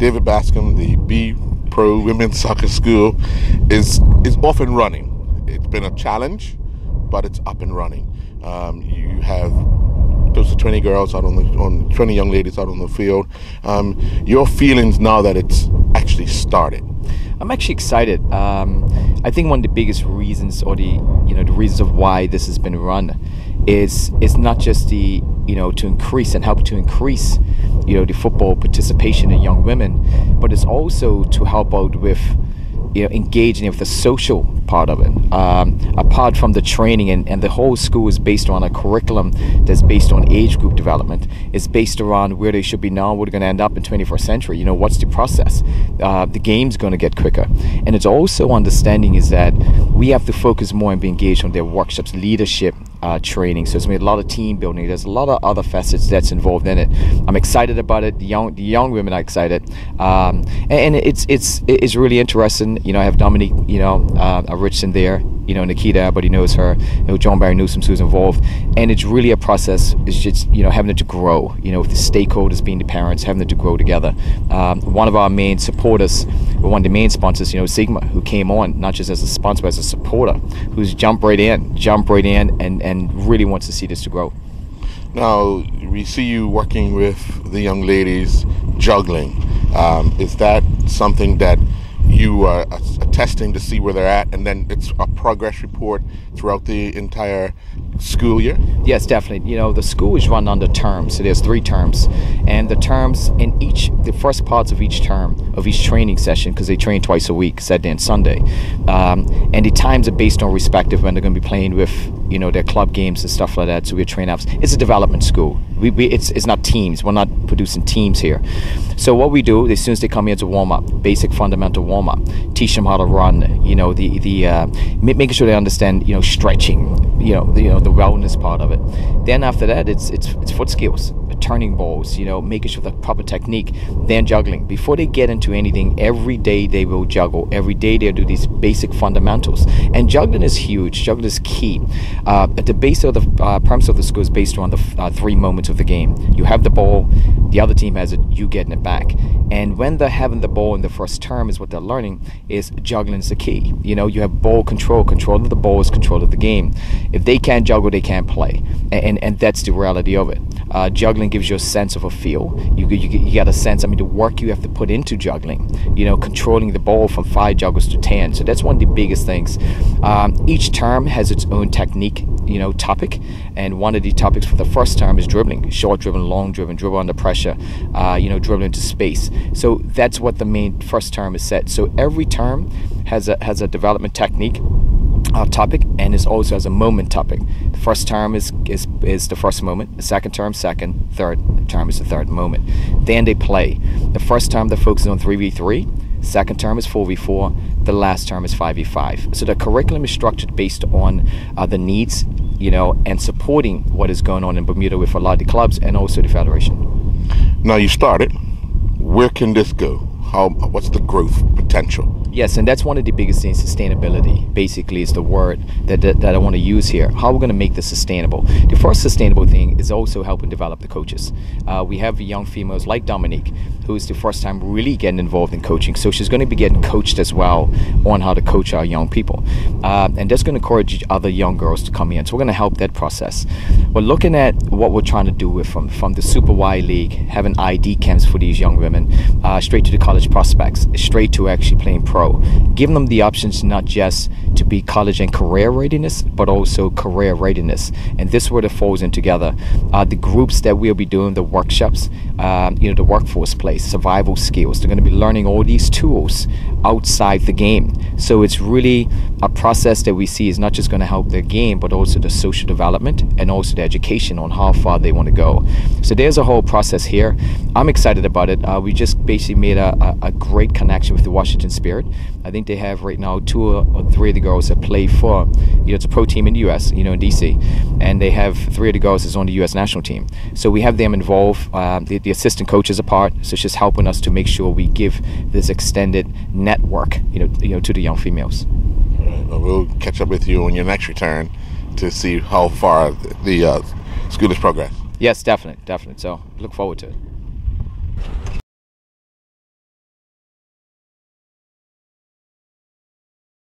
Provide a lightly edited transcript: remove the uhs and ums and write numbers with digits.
David Bascome, the B Pro Women's Soccer School, is off and running. It's been a challenge, but it's up and running. You have close to 20 girls out on 20 young ladies out on the field. Your feelings now that it's actually started? I'm actually excited. I think one of the biggest reasons, or the reasons of why this has been run, is not just to increase and help to increase the football participation in young women, but it's also to help out with engaging with the social part of it. Apart from the training, and the whole school is based on a curriculum that's based on age group development. It's based around where they should be now, where they're going to end up in 21st century. What's the process? The game's going to get quicker. And it's also understanding is that we have to focus more and be engaged on their workshops, leadership training. So it's made a lot of team building. There's a lot of other facets that's involved in it. I'm excited about it. The young women are excited. And it's really interesting. I have Dominique, Richardson there, Nikita, everybody knows her, John Barry Newsom, who's involved, and it's really a process. It's just having it to grow, with the stakeholders being the parents, having it to grow together. One of our main supporters, one of the main sponsors, Sigma, who came on not just as a sponsor but as a supporter, who's jumped right in and really wants to see this to grow. Now we see you working with the young ladies juggling. Is that something that you are testing to see where they're at, and then it's a progress report throughout the entire school year? Yes, definitely. The school is run under terms, so there's 3 terms, and the terms in the first parts of each term, of each training session, because they train twice a week, Saturday and Sunday, and the times are based on respective when they're going to be playing with their club games and stuff like that. So we're training up. It's a development school. It's not teams. We're not producing teams here. So what we do, as soon as they come here to warm up, basic fundamental warm up, teach them how to run. Making sure they understand stretching. The wellness part of it. Then after that, it's foot skills, turning balls. Making sure the proper technique. Then juggling. Before they get into anything, every day they will juggle. Every day they'll do these basic fundamentals. And juggling is huge. Juggling is key. At the base of the premise of the school is based around the 3 moments of the game. You have the ball, the other team has it, you getting it back. And when they're having the ball in the first term, is what they're learning is juggling is the key. You have ball control. Control of the ball is control of the game. If they can't juggle, they can't play. And that's the reality of it. Juggling gives you a sense of a feel. You get a sense, the work you have to put into juggling, controlling the ball from 5 juggles to 10. So that's one of the biggest things. Each term has its own technique, topic. And one of the topics for the first term is dribbling, short dribbling, long dribbling, dribble under pressure, dribbling into space. So that's what the main first term is set. So every term has a development technique topic, and it also has a moment topic. The first term is the first moment, the second term second, third term is the third moment. Then they play. The first term they're focusing on 3v3, second term is 4v4, the last term is 5v5. So the curriculum is structured based on the needs, and supporting what is going on in Bermuda with a lot of the clubs and also the federation. Now you started. Where can this go? What's the growth potential? Yes, and that's one of the biggest things. Sustainability, basically, is the word that I want to use here. How we're going to make this sustainable. The first sustainable thing is also helping develop the coaches. We have young females like Dominique, who is the first time really getting involved in coaching. So she's going to be getting coached as well on how to coach our young people. And that's going to encourage other young girls to come in. So we're going to help that process. We're looking at what we're trying to do with from the Super Y League, having ID camps for these young women, straight to the college prospects, straight to actually playing pro. Giving them the options not just to be college and career readiness, but also career readiness. And this is where it falls in together. The groups that we'll be doing, the workshops, the workforce place, survival skills. They're going to be learning all these tools outside the game. So it's really a process that we see is not just going to help their game, but also the social development and also the education on how far they want to go. So there's a whole process here. I'm excited about it. We just basically made a great connection with the Washington Spirit. I think they have right now 2 or 3 of the girls that play for, it's a pro team in the U.S., in D.C., and they have 3 of the girls that's on the U.S. national team. So we have them involved. The assistant coaches are part, so it's just helping us to make sure we give this extended network, to the young females. All right, well, we'll catch up with you on your next return to see how far the school has progressed. Yes, definitely. So look forward to it.